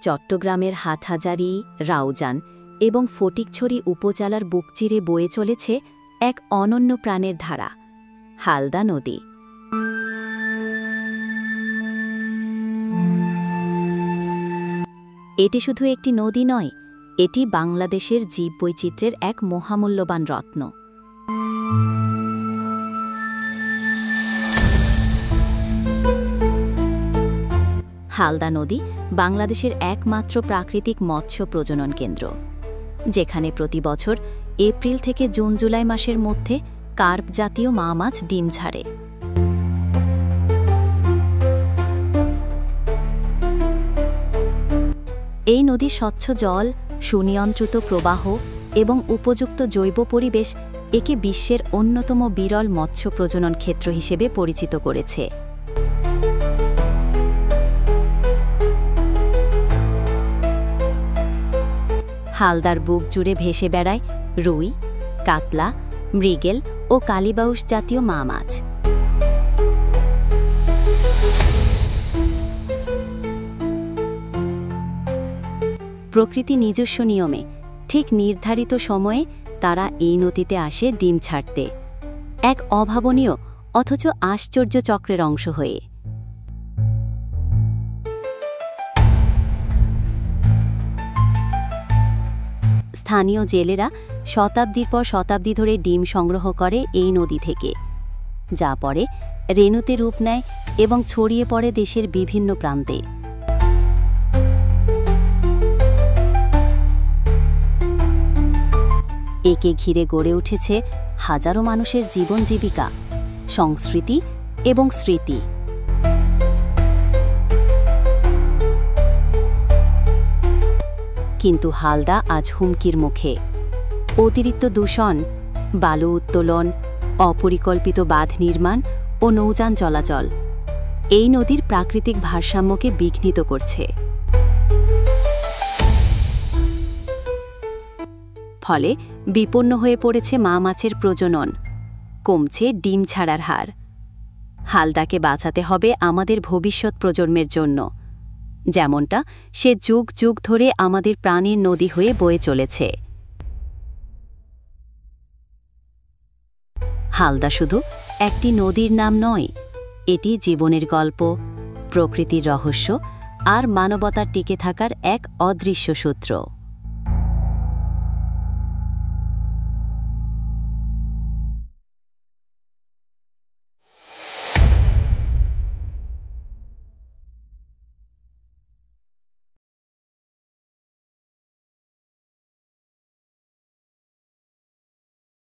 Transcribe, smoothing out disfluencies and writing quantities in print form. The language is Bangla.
চট্টগ্রামের হাটহাজারী, রাউজান এবং ফটিকছড়ি উপজেলার বুক চিরে বয়ে চলেছে এক অনন্য প্রাণের ধারা, হালদা নদী। এটি শুধু একটি নদী নয়, এটি বাংলাদেশের জীববৈচিত্র্যের এক মহামূল্যবান রত্ন। হালদা নদী বাংলাদেশের একমাত্র প্রাকৃতিক মৎস্য প্রজনন কেন্দ্র, যেখানে প্রতি বছর এপ্রিল থেকে জুন-জুলাই মাসের মধ্যে কার্প জাতীয় মাছ ডিম ছাড়ে। এই নদীর স্বচ্ছ জল, সুনিয়ন্ত্রিত প্রবাহ এবং উপযুক্ত জৈব পরিবেশ একে বিশ্বের অন্যতম বিরল মৎস্য প্রজনন ক্ষেত্র হিসেবে পরিচিত করেছে। হালদার বুক জুড়ে ভেসে বেড়ায় রুই, কাতলা, মৃগেল ও কালিবাউস জাতীয় মাছ। প্রকৃতি নিজস্ব নিয়মে ঠিক নির্ধারিত সময়ে তারা এই নদীতে আসে ডিম ছাড়তে, এক অভাবনীয় অথচ আশ্চর্য চক্রের অংশ হয়ে। স্থানীয় জেলেরা শতাব্দীর পর শতাব্দী ধরে ডিম সংগ্রহ করে এই নদী থেকে, যা পরে রেণুতে রূপ নেয় এবং ছড়িয়ে পড়ে দেশের বিভিন্ন প্রান্তে। একে ঘিরে গড়ে উঠেছে হাজারো মানুষের জীবন জীবিকা, সংস্কৃতি এবং স্মৃতি। কিন্তু হালদা আজ হুমকির মুখে। অতিরিক্ত দূষণ, বালু উত্তোলন, অপরিকল্পিত বাঁধ নির্মাণ ও নৌযান চলাচল এই নদীর প্রাকৃতিক ভারসাম্যকে বিঘ্নিত করছে। ফলে বিপন্ন হয়ে পড়েছে মাছের প্রজনন, কমছে ডিম ছাড়ার হার। হালদাকে বাঁচাতে হবে আমাদের ভবিষ্যৎ প্রজন্মের জন্য, যেমনটা সে যুগ যুগ ধরে আমাদের প্রাণের নদী হয়ে বয়ে চলেছে। হালদা শুধু একটি নদীর নাম নয়, এটি জীবনের গল্প, প্রকৃতির রহস্য আর মানবতার টিকে থাকার এক অদৃশ্য সূত্র।